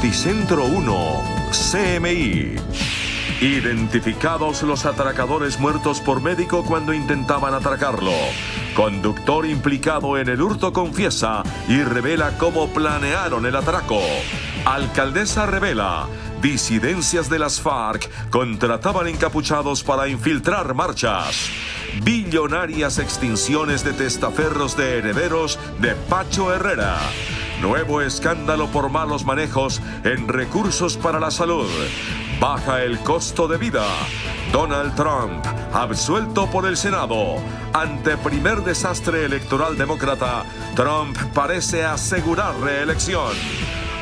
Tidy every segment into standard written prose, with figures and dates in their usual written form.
Noticentro 1, CMI. Identificados los atracadores muertos por médico cuando intentaban atracarlo. Conductor implicado en el hurto confiesa y revela cómo planearon el atraco. Alcaldesa revela, disidencias de las FARC contrataban encapuchados para infiltrar marchas. Billonarias extinciones de testaferros de herederos de Pacho Herrera. Nuevo escándalo por malos manejos en recursos para la salud. Baja el costo de vida. Donald Trump, absuelto por el Senado. Ante primer desastre electoral demócrata, Trump parece asegurar reelección.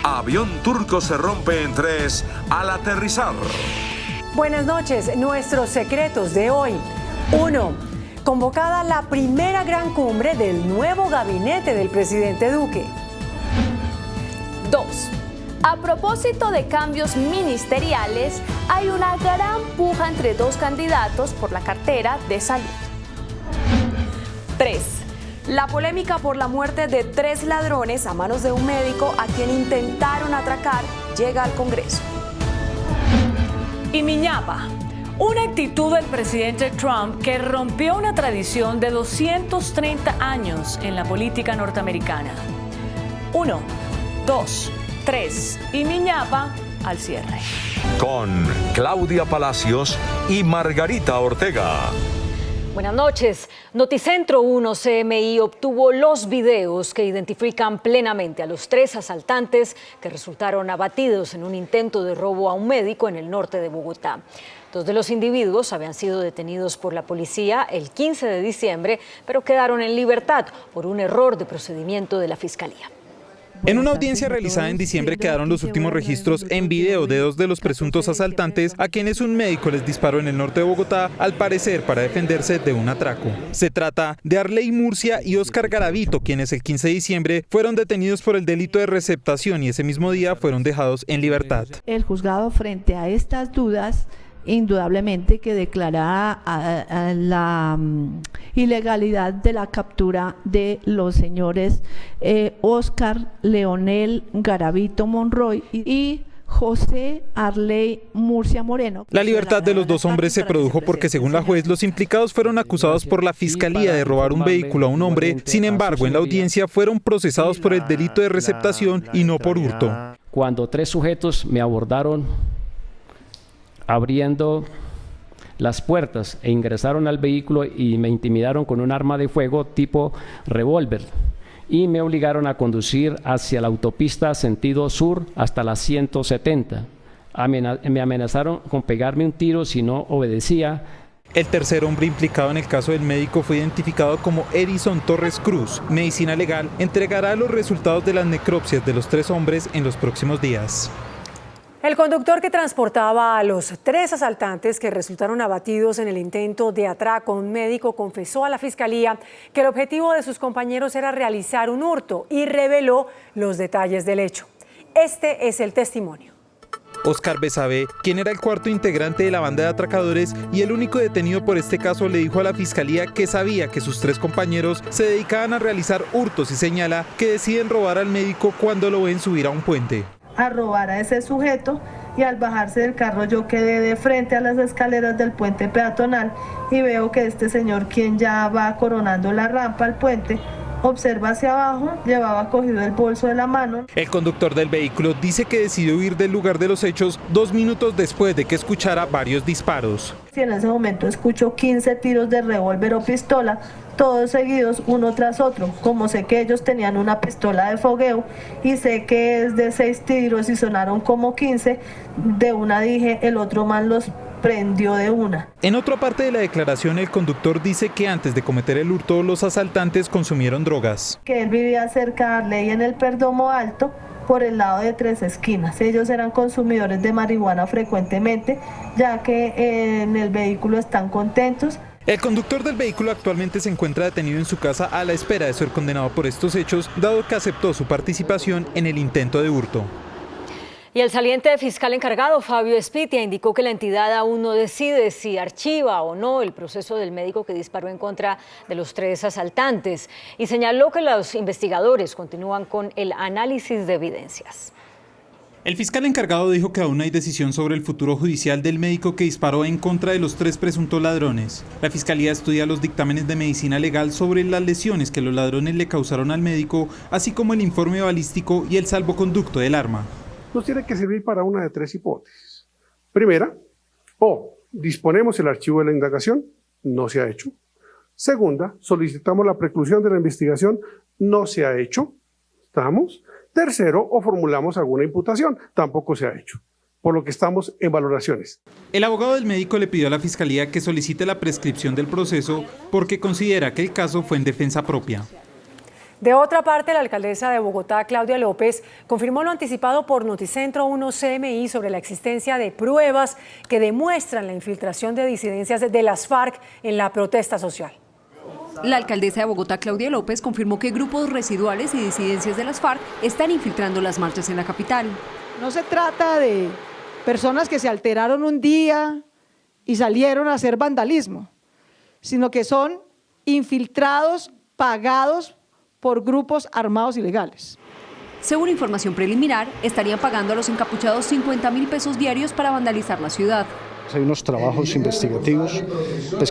Avión turco se rompe en tres al aterrizar. Buenas noches. Nuestros secretos de hoy. 1. Convocada la primera gran cumbre del nuevo gabinete del presidente Duque. 2. A propósito de cambios ministeriales, hay una gran puja entre dos candidatos por la cartera de salud. 3. La polémica por la muerte de 3 ladrones a manos de un médico a quien intentaron atracar llega al Congreso. Y Miñapa, una actitud del presidente Trump que rompió una tradición de 230 años en la política norteamericana. 1, 2, 3 y Miñapa al cierre. Con Claudia Palacios y Margarita Ortega. Buenas noches. Noticentro 1 CMI obtuvo los videos que identifican plenamente a los 3 asaltantes que resultaron abatidos en un intento de robo a un médico en el norte de Bogotá. 2 de los individuos habían sido detenidos por la policía el 15 de diciembre, pero quedaron en libertad por un error de procedimiento de la Fiscalía. En una audiencia realizada en diciembre quedaron los últimos registros en video de 2 de los presuntos asaltantes a quienes un médico les disparó en el norte de Bogotá, al parecer para defenderse de un atraco. Se trata de Arley Murcia y Oscar Garavito, quienes el 15 de diciembre fueron detenidos por el delito de receptación y ese mismo día fueron dejados en libertad. El juzgado, frente a estas dudas, indudablemente que declara la ilegalidad de la captura de los señores Oscar Leonel Garavito Monroy y José Arley Murcia Moreno. La libertad de los 2 hombres se produjo porque, según la juez, los implicados fueron acusados por la Fiscalía de robar un vehículo a un hombre. Sin embargo, en la audiencia fueron procesados por el delito de receptación y no por hurto. Cuando 3 sujetos me abordaron abriendo las puertas e ingresaron al vehículo y me intimidaron con un arma de fuego tipo revólver y me obligaron a conducir hacia la autopista sentido sur hasta la 170. Me amenazaron con pegarme un tiro si no obedecía. El tercer hombre implicado en el caso del médico fue identificado como Edison Torres Cruz. Medicina Legal entregará los resultados de las necropsias de los 3 hombres en los próximos días. El conductor que transportaba a los 3 asaltantes que resultaron abatidos en el intento de atraco a un médico confesó a la Fiscalía que el objetivo de sus compañeros era realizar un hurto y reveló los detalles del hecho. Este es el testimonio. Oscar Besabe, quien era el 4º integrante de la banda de atracadores y el único detenido por este caso, le dijo a la Fiscalía que sabía que sus 3 compañeros se dedicaban a realizar hurtos y señala que deciden robar al médico cuando lo ven subir a un puente. A robar a ese sujeto y al bajarse del carro yo quedé de frente a las escaleras del puente peatonal y veo que este señor, quien ya va coronando la rampa al puente, observa hacia abajo, llevaba cogido el bolso de la mano. El conductor del vehículo dice que decidió huir del lugar de los hechos 2 minutos después de que escuchara varios disparos. Y en ese momento escucho 15 tiros de revólver o pistola, todos seguidos uno tras otro. Como sé que ellos tenían una pistola de fogueo y sé que es de 6 tiros y sonaron como 15, de una dije, el otro man los prendió de una. En otra parte de la declaración, el conductor dice que antes de cometer el hurto, los asaltantes consumieron drogas. Que él vivía cerca de Arley en el Perdomo Alto, por el lado de 3 esquinas. Ellos eran consumidores de marihuana frecuentemente, ya que en el vehículo están contentos. El conductor del vehículo actualmente se encuentra detenido en su casa a la espera de ser condenado por estos hechos, dado que aceptó su participación en el intento de hurto. Y el saliente fiscal encargado, Fabio Espitia, indicó que la entidad aún no decide si archiva o no el proceso del médico que disparó en contra de los 3 asaltantes y señaló que los investigadores continúan con el análisis de evidencias. El fiscal encargado dijo que aún no hay decisión sobre el futuro judicial del médico que disparó en contra de los 3 presuntos ladrones. La fiscalía estudia los dictámenes de medicina legal sobre las lesiones que los ladrones le causaron al médico, así como el informe balístico y el salvoconducto del arma. Nos tiene que servir para una de 3 hipótesis. Primera, o disponemos el archivo de la indagación, no se ha hecho. Segunda, solicitamos la preclusión de la investigación, no se ha hecho. ¿Estamos? Tercero, o formulamos alguna imputación, tampoco se ha hecho, por lo que estamos en valoraciones. El abogado del médico le pidió a la fiscalía que solicite la prescripción del proceso porque considera que el caso fue en defensa propia. De otra parte, la alcaldesa de Bogotá, Claudia López, confirmó lo anticipado por Noticentro 1 CMI sobre la existencia de pruebas que demuestran la infiltración de disidencias de las FARC en la protesta social. La alcaldesa de Bogotá, Claudia López, confirmó que grupos residuales y disidencias de las FARC están infiltrando las marchas en la capital. No se trata de personas que se alteraron un día y salieron a hacer vandalismo, sino que son infiltrados, pagados por grupos armados ilegales. Según información preliminar, estarían pagando a los encapuchados 50.000 pesos diarios para vandalizar la ciudad. Hay unos trabajos investigativos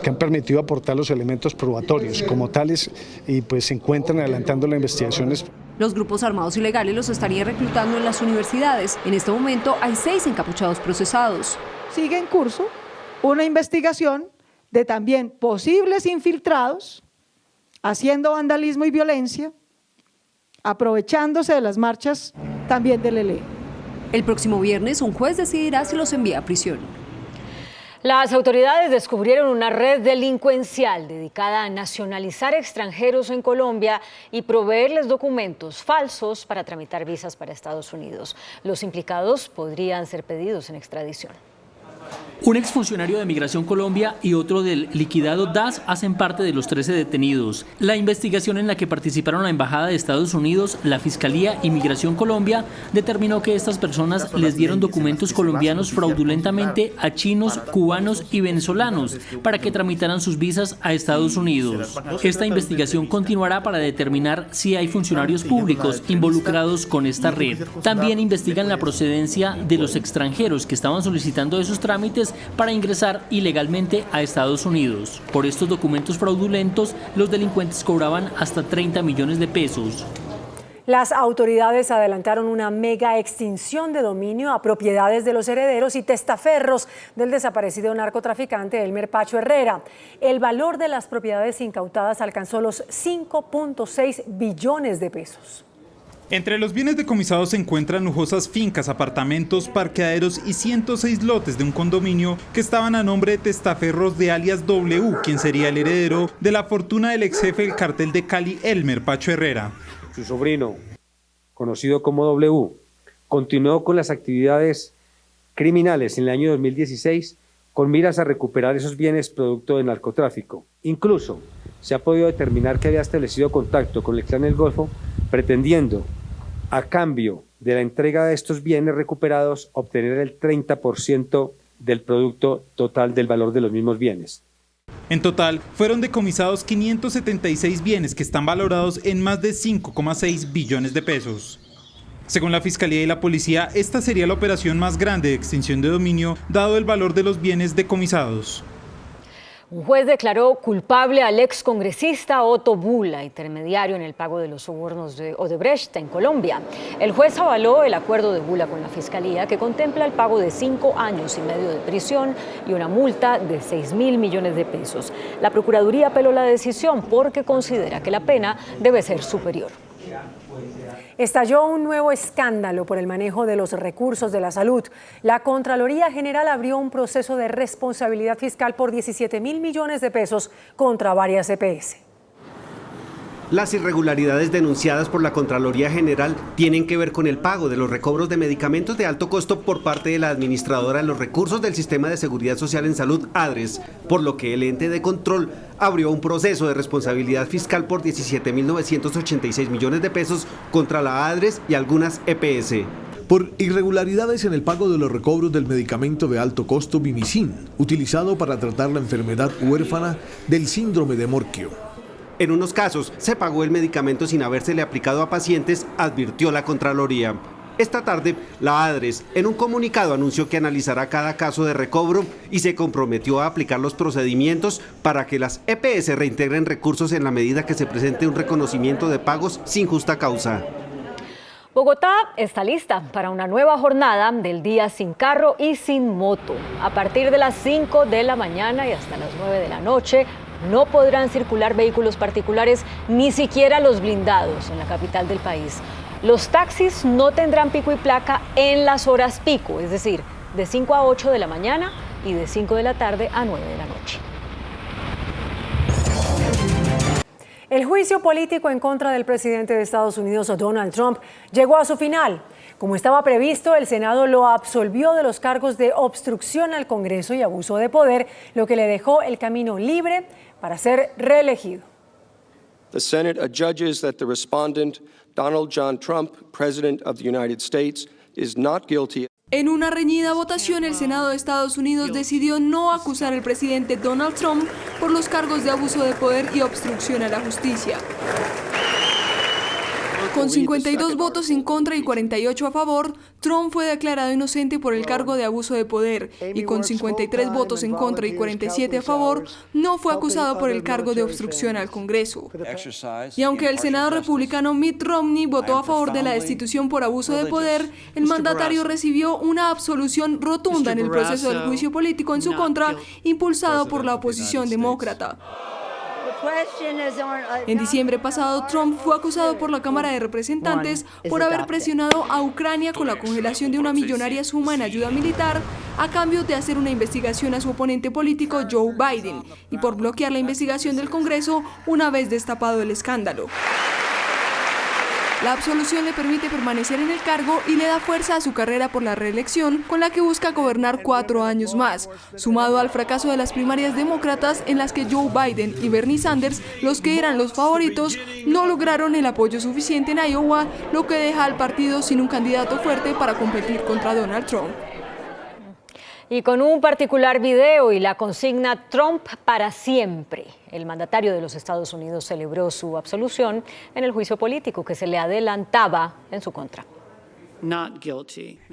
que han permitido aportar los elementos probatorios como tales y se encuentran adelantando las investigaciones. Los grupos armados ilegales los estarían reclutando en las universidades. En este momento hay 6 encapuchados procesados. Sigue en curso una investigación de también posibles infiltrados haciendo vandalismo y violencia, aprovechándose de las marchas también del ELE. El próximo viernes un juez decidirá si los envía a prisión. Las autoridades descubrieron una red delincuencial dedicada a nacionalizar extranjeros en Colombia y proveerles documentos falsos para tramitar visas para Estados Unidos. Los implicados podrían ser pedidos en extradición. Un exfuncionario de Migración Colombia y otro del liquidado DAS hacen parte de los 13 detenidos. La investigación en la que participaron la Embajada de Estados Unidos, la Fiscalía y Migración Colombia determinó que estas personas les dieron documentos colombianos fraudulentamente a chinos, cubanos y venezolanos para que tramitaran sus visas a Estados Unidos. Esta investigación continuará para determinar si hay funcionarios públicos involucrados con esta red. También investigan la procedencia de los extranjeros que estaban solicitando esos trámites para ingresar ilegalmente a Estados Unidos. Por estos documentos fraudulentos, los delincuentes cobraban hasta 30 millones de pesos. Las autoridades adelantaron una mega extinción de dominio a propiedades de los herederos y testaferros del desaparecido narcotraficante Elmer Pacho Herrera. El valor de las propiedades incautadas alcanzó los 5.6 billones de pesos. Entre los bienes decomisados se encuentran lujosas fincas, apartamentos, parqueaderos y 106 lotes de un condominio que estaban a nombre de testaferros de alias W, quien sería el heredero de la fortuna del ex jefe del cartel de Cali, Elmer Pacho Herrera. Su sobrino, conocido como W, continuó con las actividades criminales en el año 2016 con miras a recuperar esos bienes producto del narcotráfico. Incluso se ha podido determinar que había establecido contacto con el Clan del Golfo pretendiendo, a cambio de la entrega de estos bienes recuperados, obtener el 30% del producto total del valor de los mismos bienes. En total, fueron decomisados 576 bienes que están valorados en más de 5,6 billones de pesos. Según la Fiscalía y la Policía, esta sería la operación más grande de extinción de dominio, dado el valor de los bienes decomisados. Un juez declaró culpable al excongresista Otto Bula, intermediario en el pago de los sobornos de Odebrecht en Colombia. El juez avaló el acuerdo de Bula con la Fiscalía, que contempla el pago de 5 años y medio de prisión y una multa de 6.000 millones de pesos. La Procuraduría apeló la decisión porque considera que la pena debe ser superior. Estalló un nuevo escándalo por el manejo de los recursos de la salud. La Contraloría General abrió un proceso de responsabilidad fiscal por 17.000 millones de pesos contra varias EPS. Las irregularidades denunciadas por la Contraloría General tienen que ver con el pago de los recobros de medicamentos de alto costo por parte de la administradora de los recursos del Sistema de Seguridad Social en Salud, ADRES, por lo que el ente de control abrió un proceso de responsabilidad fiscal por 17.986 millones de pesos contra la ADRES y algunas EPS. Por irregularidades en el pago de los recobros del medicamento de alto costo Vimizim, utilizado para tratar la enfermedad huérfana del síndrome de Morquio. En unos casos se pagó el medicamento sin habérsele aplicado a pacientes, advirtió la Contraloría. Esta tarde, la ADRES en un comunicado anunció que analizará cada caso de recobro y se comprometió a aplicar los procedimientos para que las EPS reintegren recursos en la medida que se presente un reconocimiento de pagos sin justa causa. Bogotá está lista para una nueva jornada del día sin carro y sin moto. A partir de las 5 de la mañana y hasta las 9 de la noche no podrán circular vehículos particulares, ni siquiera los blindados en la capital del país. Los taxis no tendrán pico y placa en las horas pico, es decir, de 5 a 8 de la mañana y de 5 de la tarde a 9 de la noche. El juicio político en contra del presidente de Estados Unidos, Donald Trump, llegó a su final. Como estaba previsto, el Senado lo absolvió de los cargos de obstrucción al Congreso y abuso de poder, lo que le dejó el camino libre para ser reelegido. The Senate adjudges that the respondent, Donald John Trump, President of the United States, is not guilty. En una reñida votación, el Senado de Estados Unidos decidió no acusar al presidente Donald Trump por los cargos de abuso de poder y obstrucción a la justicia. Con 52 votos en contra y 48 a favor, Trump fue declarado inocente por el cargo de abuso de poder y con 53 votos en contra y 47 a favor, no fue acusado por el cargo de obstrucción al Congreso. Y aunque el senador republicano Mitt Romney votó a favor de la destitución por abuso de poder, el mandatario recibió una absolución rotunda en el proceso del juicio político en su contra, impulsado por la oposición demócrata. En diciembre pasado, Trump fue acusado por la Cámara de Representantes por haber presionado a Ucrania con la congelación de una millonaria suma en ayuda militar a cambio de hacer una investigación a su oponente político Joe Biden y por bloquear la investigación del Congreso una vez destapado el escándalo. La absolución le permite permanecer en el cargo y le da fuerza a su carrera por la reelección, con la que busca gobernar 4 años más, sumado al fracaso de las primarias demócratas en las que Joe Biden y Bernie Sanders, los que eran los favoritos, no lograron el apoyo suficiente en Iowa, lo que deja al partido sin un candidato fuerte para competir contra Donald Trump. Y con un particular video y la consigna Trump para siempre, el mandatario de los Estados Unidos celebró su absolución en el juicio político que se le adelantaba en su contra.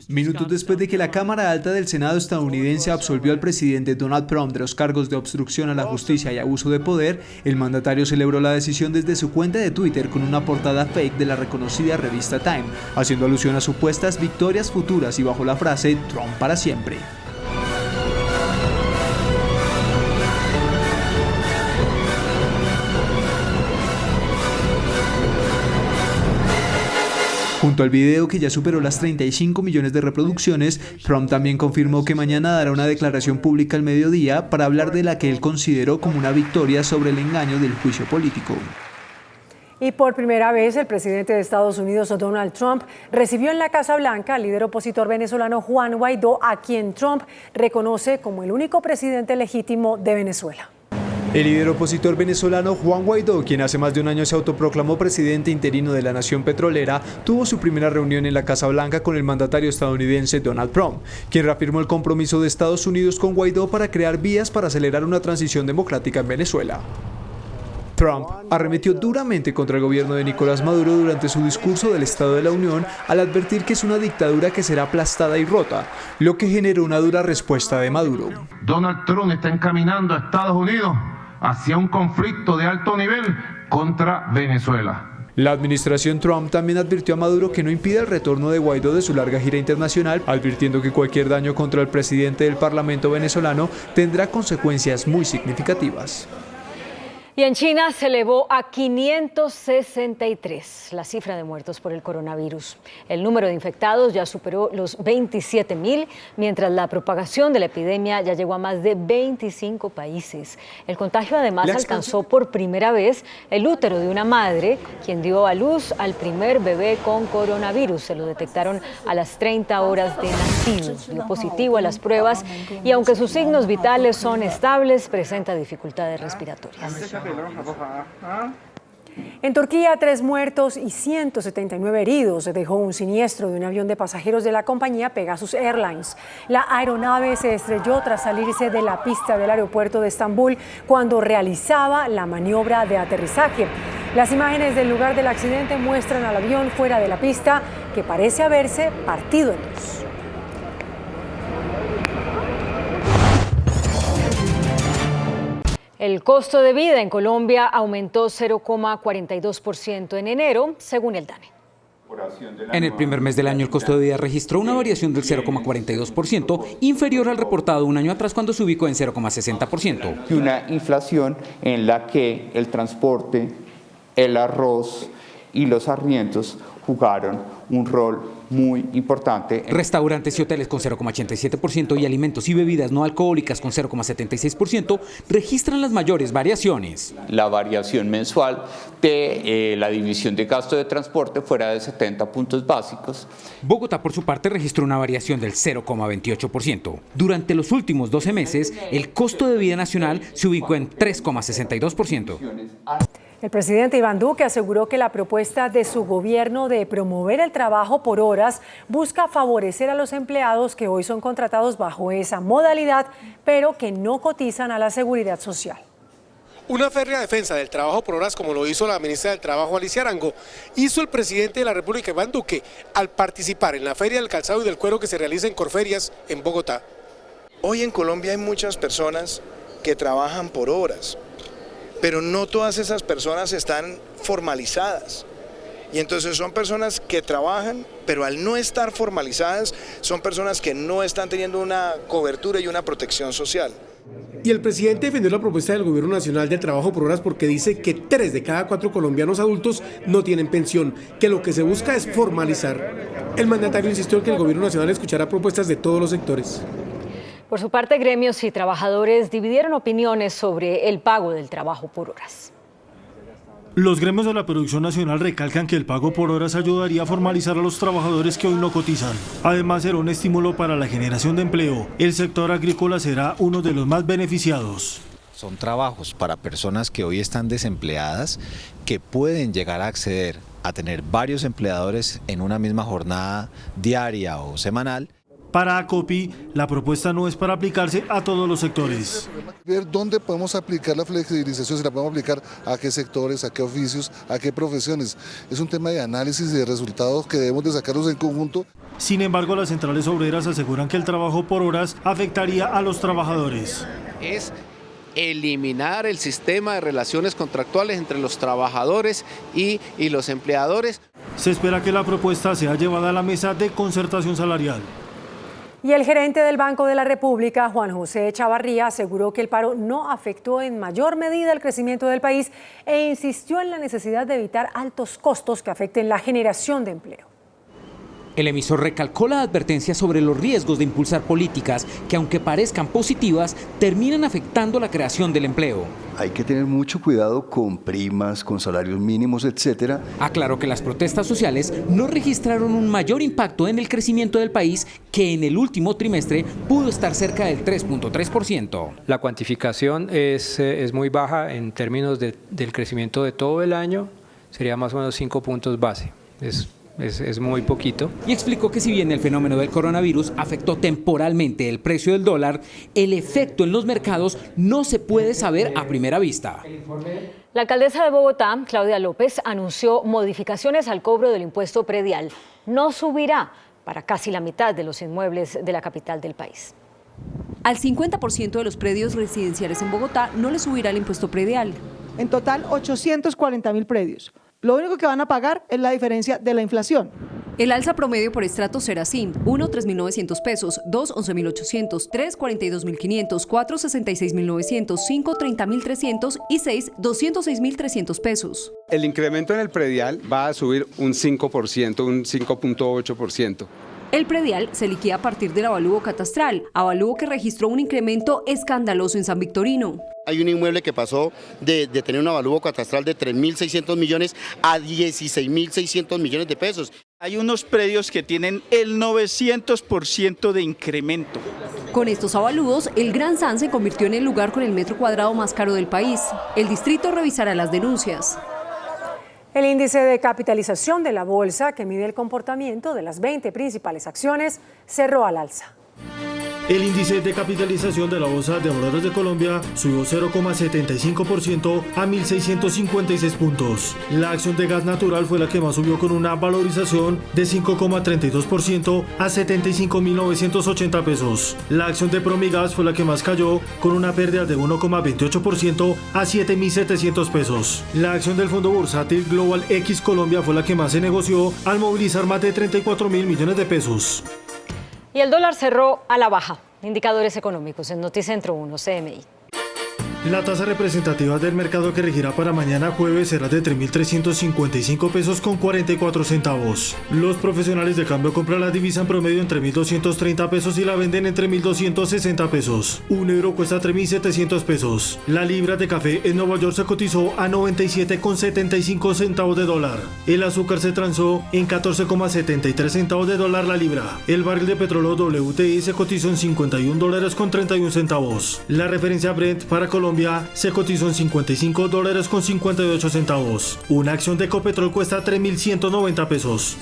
Minutos después de que la Cámara Alta del Senado estadounidense absolvió al presidente Donald Trump de los cargos de obstrucción a la justicia y abuso de poder, el mandatario celebró la decisión desde su cuenta de Twitter con una portada fake de la reconocida revista Time, haciendo alusión a supuestas victorias futuras y bajo la frase Trump para siempre. Junto al video que ya superó las 35 millones de reproducciones, Trump también confirmó que mañana dará una declaración pública al mediodía para hablar de la que él consideró como una victoria sobre el engaño del juicio político. Y por primera vez el presidente de Estados Unidos, Donald Trump, recibió en la Casa Blanca al líder opositor venezolano Juan Guaidó, a quien Trump reconoce como el único presidente legítimo de Venezuela. El líder opositor venezolano Juan Guaidó, quien hace más de un año se autoproclamó presidente interino de la nación petrolera, tuvo su primera reunión en la Casa Blanca con el mandatario estadounidense Donald Trump, quien reafirmó el compromiso de Estados Unidos con Guaidó para crear vías para acelerar una transición democrática en Venezuela. Trump arremetió duramente contra el gobierno de Nicolás Maduro durante su discurso del Estado de la Unión al advertir que es una dictadura que será aplastada y rota, lo que generó una dura respuesta de Maduro. Donald Trump está encaminando a Estados Unidos hacia un conflicto de alto nivel contra Venezuela. La administración Trump también advirtió a Maduro que no impida el retorno de Guaidó de su larga gira internacional, advirtiendo que cualquier daño contra el presidente del Parlamento venezolano tendrá consecuencias muy significativas. Y en China se elevó a 563 la cifra de muertos por el coronavirus. El número de infectados ya superó los 27.000, mientras la propagación de la epidemia ya llegó a más de 25 países. El contagio además alcanzó por primera vez el útero de una madre, quien dio a luz al primer bebé con coronavirus. Se lo detectaron a las 30 horas de nacido. Dio positivo a las pruebas y aunque sus signos vitales son estables, presenta dificultades respiratorias. En Turquía, 3 muertos y 179 heridos dejó un siniestro de un avión de pasajeros de la compañía Pegasus Airlines. La aeronave se estrelló tras salirse de la pista del aeropuerto de Estambul cuando realizaba la maniobra de aterrizaje. Las imágenes del lugar del accidente muestran al avión fuera de la pista, que parece haberse partido en dos. El costo de vida en Colombia aumentó 0,42% en enero, según el DANE. En el primer mes del año, el costo de vida registró una variación del 0,42%, inferior al reportado un año atrás cuando se ubicó en 0,60%. Y una inflación en la que el transporte, el arroz y los arriendos jugaron un rol muy importante. Restaurantes y hoteles con 0,87% y alimentos y bebidas no alcohólicas con 0,76% registran las mayores variaciones. La variación mensual de la división de gasto de transporte fuera de 70 puntos básicos. Bogotá, por su parte, registró una variación del 0,28%. Durante los últimos 12 meses, el costo de vida nacional se ubicó en 3,62%. El presidente Iván Duque aseguró que la propuesta de su gobierno de promover el trabajo por horas busca favorecer a los empleados que hoy son contratados bajo esa modalidad, pero que no cotizan a la seguridad social. Una férrea defensa del trabajo por horas, como lo hizo la ministra del Trabajo, Alicia Arango, hizo el presidente de la República, Iván Duque, al participar en la Feria del Calzado y del Cuero que se realiza en Corferias, en Bogotá. Hoy en Colombia hay muchas personas que trabajan por horas, pero no todas esas personas están formalizadas. Y entonces son personas que trabajan, pero al no estar formalizadas, son personas que no están teniendo una cobertura y una protección social. Y el presidente defendió la propuesta del Gobierno Nacional de trabajo por horas porque dice que 3 de cada 4 colombianos adultos no tienen pensión, que lo que se busca es formalizar. El mandatario insistió en que el Gobierno Nacional escuchará propuestas de todos los sectores. Por su parte, gremios y trabajadores dividieron opiniones sobre el pago del trabajo por horas. Los gremios de la producción nacional recalcan que el pago por horas ayudaría a formalizar a los trabajadores que hoy no cotizan. Además, será un estímulo para la generación de empleo. El sector agrícola será uno de los más beneficiados. Son trabajos para personas que hoy están desempleadas, que pueden llegar a acceder a tener varios empleadores en una misma jornada diaria o semanal. Para ACOPI, la propuesta no es para aplicarse a todos los sectores. Ver dónde podemos aplicar la flexibilización, si la podemos aplicar a qué sectores, a qué oficios, a qué profesiones. Es un tema de análisis y de resultados que debemos de sacarlos en conjunto. Sin embargo, las centrales obreras aseguran que el trabajo por horas afectaría a los trabajadores. Es eliminar el sistema de relaciones contractuales entre los trabajadores y los empleadores. Se espera que la propuesta sea llevada a la mesa de concertación salarial. Y el gerente del Banco de la República, Juan José Chavarría, aseguró que el paro no afectó en mayor medida el crecimiento del país e insistió en la necesidad de evitar altos costos que afecten la generación de empleo. El emisor recalcó la advertencia sobre los riesgos de impulsar políticas que, aunque parezcan positivas, terminan afectando la creación del empleo. Hay que tener mucho cuidado con primas, con salarios mínimos, etc. Aclaró que las protestas sociales no registraron un mayor impacto en el crecimiento del país, que en el último trimestre pudo estar cerca del 3,3%. La cuantificación es muy baja en términos del crecimiento de todo el año, sería más o menos 5 puntos base. Es muy poquito. Y explicó que si bien el fenómeno del coronavirus afectó temporalmente el precio del dólar, el efecto en los mercados no se puede saber a primera vista. La alcaldesa de Bogotá, Claudia López, anunció modificaciones al cobro del impuesto predial. No subirá para casi la mitad de los inmuebles de la capital del país. Al 50% de los predios residenciales en Bogotá no le subirá el impuesto predial. En total, 840.000 predios. Lo único que van a pagar es la diferencia de la inflación. El alza promedio por estrato será así: 1, 3.900 pesos, 2, 11.800, 3, 42.500, 4, 66.900, 5, 30.300 y 6, 206.300 pesos. El incremento en el predial va a subir un 5%, un 5.8%. El predial se liquida a partir del avalúo catastral, avalúo que registró un incremento escandaloso en San Victorino. Hay un inmueble que pasó de tener un avalúo catastral de 3.600 millones a 16.600 millones de pesos. Hay unos predios que tienen el 900% de incremento. Con estos avalúos, el Gran San se convirtió en el lugar con el metro cuadrado más caro del país. El distrito revisará las denuncias. El índice de capitalización de la bolsa, que mide el comportamiento de las 20 principales acciones, cerró al alza. El índice de capitalización de la Bolsa de Valores de Colombia subió 0,75% a 1.656 puntos. La acción de gas natural fue la que más subió con una valorización de 5,32% a 75.980 pesos. La acción de Promigas fue la que más cayó con una pérdida de 1,28% a 7.700 pesos. La acción del fondo bursátil Global X Colombia fue la que más se negoció al movilizar más de 34.000 millones de pesos. Y el dólar cerró a la baja. Indicadores económicos en Noticentro 1 CMI. La tasa representativa del mercado que regirá para mañana jueves será de 3.355 pesos con 44 centavos. Los profesionales de cambio compran la divisa en promedio entre 1.230 pesos y la venden entre 1.260 pesos. Un euro cuesta 3.700 pesos. La libra de café en Nueva York se cotizó a 97,75 centavos de dólar. El azúcar se transó en 14,73 centavos de dólar la libra. El barril de petróleo WTI se cotizó en $51 con 31 centavos. La referencia Brent para Colombia se cotizó en $55 con 58 centavos. Una acción de Ecopetrol cuesta 3.190 pesos.